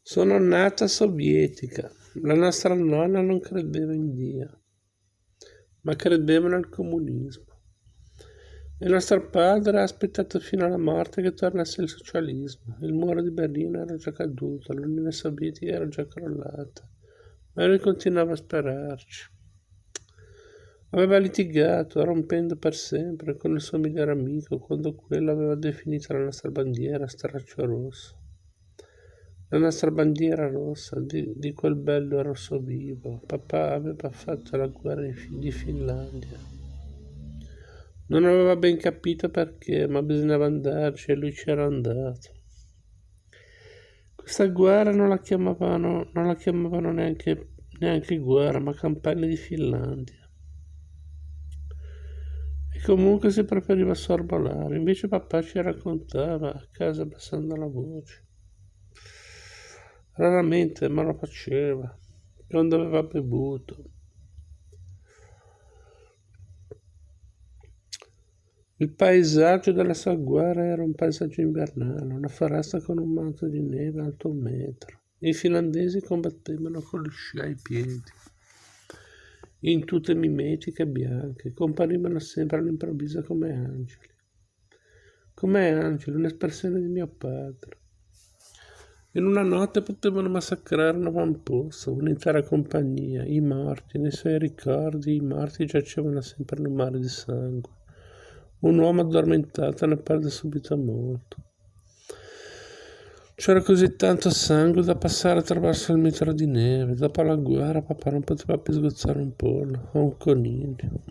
Sono nata sovietica. La nostra nonna non credeva in Dio, ma credeva nel comunismo. Il nostro padre ha aspettato fino alla morte che tornasse il socialismo. Il muro di Berlino era già caduto, l'Unione Sovietica era già crollata, ma lui continuava a sperarci. Aveva litigato, rompendo per sempre, con il suo migliore amico quando quello aveva definito la nostra bandiera straccio rosso. La nostra bandiera rossa, di quel bello rosso vivo. Papà aveva fatto la guerra di Finlandia. Non aveva ben capito perché, ma bisognava andarci e lui c'era andato. Questa guerra non la chiamavano neanche guerra, ma campagna di Finlandia. E comunque si preferiva sorvolare, invece papà ci raccontava a casa abbassando la voce. Raramente, ma lo faceva, quando aveva bevuto. Il paesaggio della sua guerra era un paesaggio invernale, una foresta con un manto di neve alto 1 metro. I finlandesi combattevano con gli sci ai piedi, in tute mimetiche bianche, comparivano sempre all'improvviso come angeli. Come angeli, un'espressione di mio padre. In una notte potevano massacrare un avamposto, un'intera compagnia, i morti, nei suoi ricordi i morti giacevano sempre in un mare di sangue. Un uomo addormentato ne perde subito molto. C'era così tanto sangue da passare attraverso il metro di neve. Dopo la guerra papà non poteva più sgozzare un pollo o un coniglio.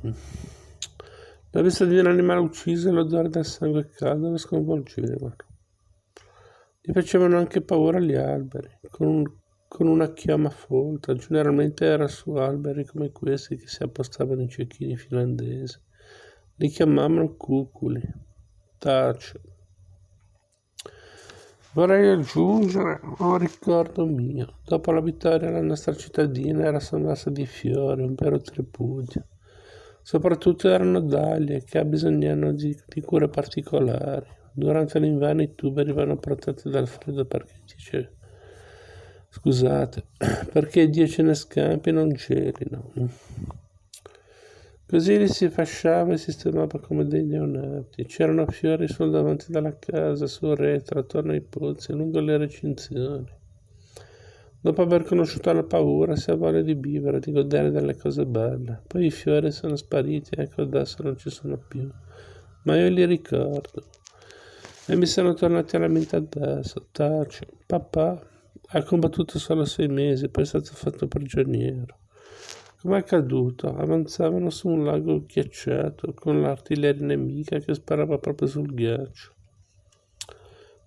La vista di un animale ucciso e l'odore del sangue caldo lo sconvolgevano. Gli facevano anche paura gli alberi, con una chioma folta. Generalmente era su alberi come questi che si appostavano i cecchini finlandesi. Li chiamavano cuculi, tace. Vorrei aggiungere un ricordo mio. Dopo la vittoria la nostra cittadina era sommersa di fiori, un vero tripudio. Soprattutto erano dahlie che abbisognavano di cure particolari. Durante l'inverno i tuberi vanno protetti dal freddo perché Dio ce ne scampi e non gelino. Così li si fasciava e sistemava come dei neonati. C'erano fiori sul davanti della casa, sul retro, attorno ai pozzi, lungo le recinzioni. Dopo aver conosciuto la paura si ha voglia di vivere, di godere delle cose belle. Poi i fiori sono spariti, ecco adesso non ci sono più. Ma io li ricordo. E mi sono tornati alla mente adesso. Tace. Papà ha combattuto solo 6 mesi, poi è stato fatto prigioniero. Come è accaduto? Avanzavano su un lago ghiacciato con l'artiglieria nemica che sparava proprio sul ghiaccio.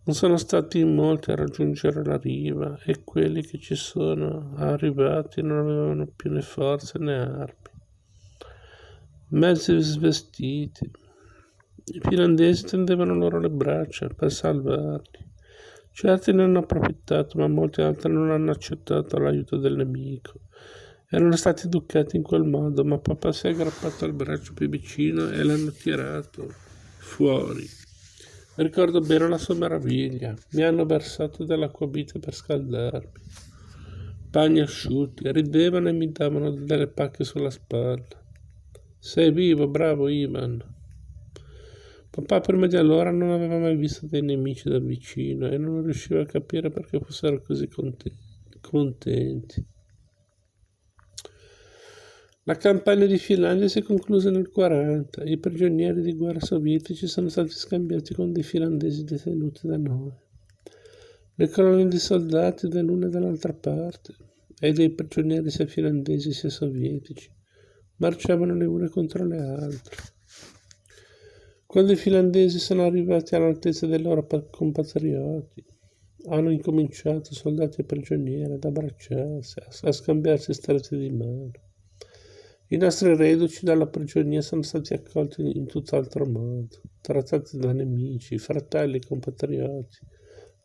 Non sono stati in molti a raggiungere la riva e quelli che ci sono arrivati non avevano più né forze né armi. Mezzi svestiti. I finlandesi tendevano loro le braccia per salvarli. Certi ne hanno approfittato, ma molti altri non hanno accettato l'aiuto del nemico. Erano stati educati in quel modo, ma papà si è aggrappato al braccio più vicino e l'hanno tirato fuori. Ricordo bene la sua meraviglia. Mi hanno versato dell'acquavite per scaldarmi. Panni asciutti, ridevano e mi davano delle pacche sulla spalla. Sei vivo, bravo Ivan. Papà prima di allora non aveva mai visto dei nemici da vicino e non riusciva a capire perché fossero così contenti. La campagna di Finlandia si è conclusa nel 1940. I prigionieri di guerra sovietici sono stati scambiati con dei finlandesi detenuti da noi. Le colonie di soldati dall'una e dall'altra parte e dei prigionieri sia finlandesi sia sovietici marciavano le une contro le altre. Quando i finlandesi sono arrivati all'altezza dei loro compatrioti, hanno incominciato, soldati e prigionieri, ad abbracciarsi, a scambiarsi stretti di mano. I nostri reduci dalla prigionia sono stati accolti in tutt'altro modo, trattati da nemici, fratelli, compatrioti.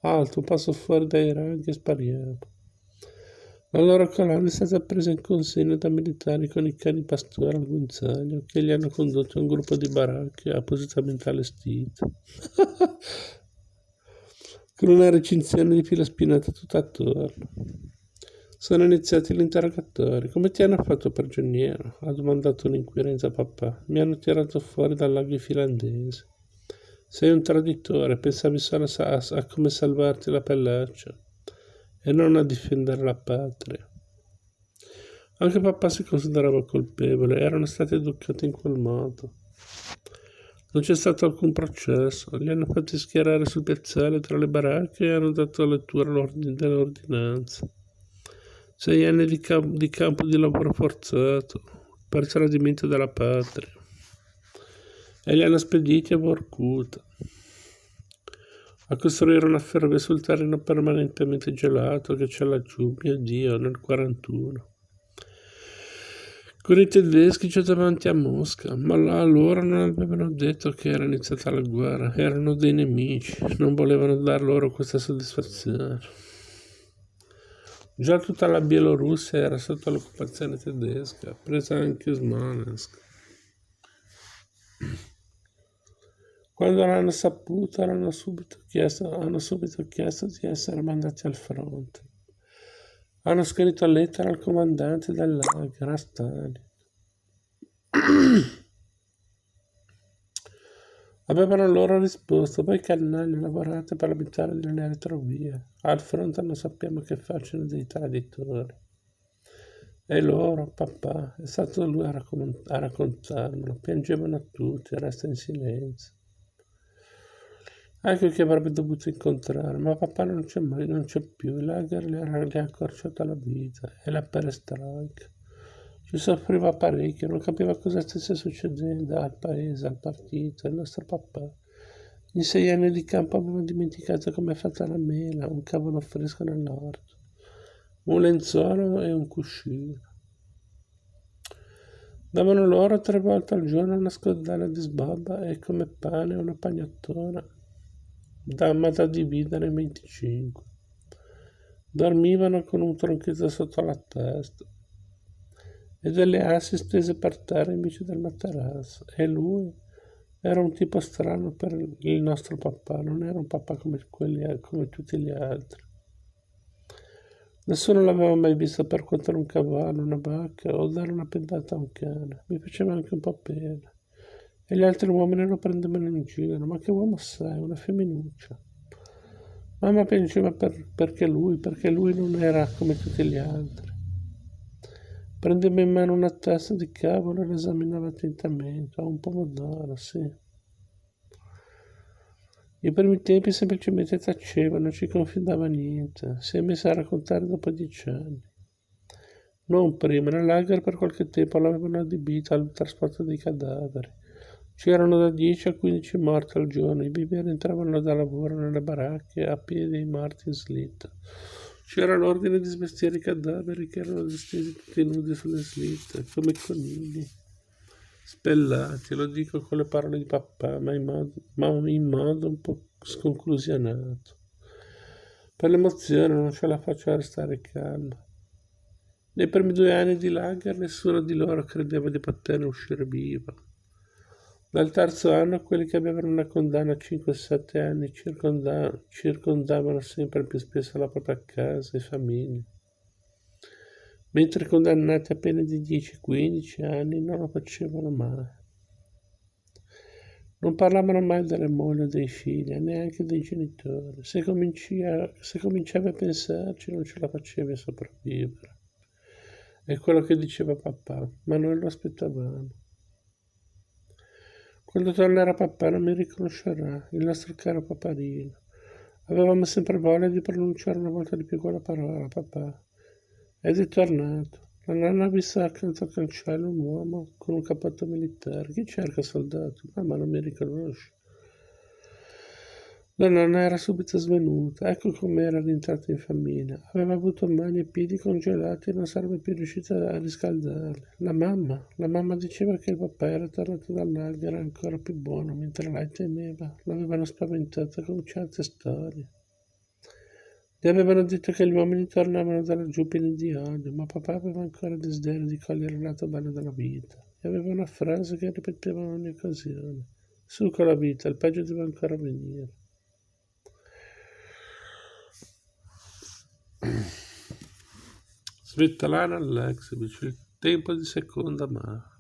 Alto, un passo fuori dai ranghi e spariamo. La loro colonna è stata presa in consegna da militari con i cani pastore al guinzaglio che li hanno condotti a un gruppo di baracche appositamente allestite. Con una recinzione di fila spinata tutto attorno. Sono iniziati gli interrogatori. Come ti hanno fatto prigioniero? Ha domandato un inquirente a papà. Mi hanno tirato fuori dal lago finlandese. Sei un traditore, pensavi solo a come salvarti la pellaccia e non a difendere la patria. Anche papà si considerava colpevole, erano stati educati in quel modo. Non c'è stato alcun processo, li hanno fatti schierare sul piazzale tra le baracche e hanno dato lettura dell'ordinanza. 6 anni di campo di lavoro forzato per tradimento della patria. E li hanno spediti a Vorkuta a costruire una ferrovia sul terreno permanentemente gelato che c'è laggiù, mio Dio, nel 41. Con i tedeschi già davanti a Mosca, ma allora non avevano detto che era iniziata la guerra, erano dei nemici, non volevano dar loro questa soddisfazione. Già tutta la Bielorussia era sotto l'occupazione tedesca, presa anche Smolensk. Quando l'hanno saputo, hanno subito chiesto di essere mandati al fronte. Hanno scritto lettere al comandante del lager, a Stalin. Avevano loro risposto: voi canagli lavorate per abitare nelle retrovie. Al fronte non sappiamo che facciano dei traditori. E loro, papà, è stato lui a raccontarmelo. Piangevano tutti, resta in silenzio. Ecco che avrebbe dovuto incontrare, ma papà non c'è mai, non c'è più. Il lager gli ha accorciato la vita e la perestroika. Ci soffriva parecchio, non capiva cosa stesse succedendo al paese, al partito, al nostro papà. In 6 anni di campo aveva dimenticato come è fatta la mela, un cavolo fresco nell'orto, un lenzuolo e un cuscino. Davano loro 3 volte al giorno una scodella di sbabba e come pane una pagnottona, ma da dividere in 25. Dormivano con un tronchetto sotto la testa e delle assi stese per terra invece del materasso. E lui era un tipo strano per il nostro papà, non era un papà come tutti gli altri. Nessuno l'aveva mai visto percuotere un cavallo, una vacca o dare una pedata a un cane. Mi faceva anche un po' pena. E gli altri uomini lo prendevano in giro. Ma che uomo sei? Una femminuccia. Mamma piangeva perché lui non era come tutti gli altri. Prendeva in mano una testa di cavolo e l'esaminava attentamente. Un pomodoro, sì. I primi tempi semplicemente taceva, non ci confidava niente. Si è messa a raccontare dopo 10 anni. Non prima, nel lager per qualche tempo l'avevano adibita al trasporto dei cadaveri. C'erano da 10 a 15 morti al giorno, i bimbi entravano da lavoro nelle baracche a piedi i morti in slitta. C'era l'ordine di svestire i cadaveri che erano vestiti tutti nudi sulle slitte, come conigli. Spellati, lo dico con le parole di papà, ma in modo un po' sconclusionato. Per l'emozione non ce la faccio a restare calma. Nei primi 2 anni di lager nessuno di loro credeva di poterne uscire vivo. Dal terzo anno quelli che avevano una condanna a 5-7 anni circondavano sempre più spesso la propria casa e famiglia, mentre i condannati a pene di 10-15 anni non lo facevano mai. Non parlavano mai delle mogli o dei figli, neanche dei genitori. Se cominciavi a pensarci non ce la facevi a sopravvivere. È quello che diceva papà, ma noi lo aspettavamo. Quando tornerà papà non mi riconoscerà, il nostro caro paparino. Avevamo sempre voglia di pronunciare una volta di più quella parola, papà. Ed è tornato. La nonna ha visto accanto al cancello un uomo con un cappotto militare. Chi cerca, soldato? Mamma non mi riconosce. La nonna era subito svenuta. Ecco com'era l'entrata in famiglia. Aveva avuto mani e piedi congelati e non sarebbe più riuscita a riscaldarli. La mamma diceva che il papà era tornato dall'albero ancora più buono, mentre lei temeva. L'avevano spaventata con certe storie. Gli avevano detto che gli uomini tornavano dalla giubine di odio, ma papà aveva ancora desiderio di cogliere il lato bello della vita. E aveva una frase che ripeteva in ogni occasione. Su con la vita, il peggio deve ancora venire. Svetlana Alexievich, il tempo di seconda mano.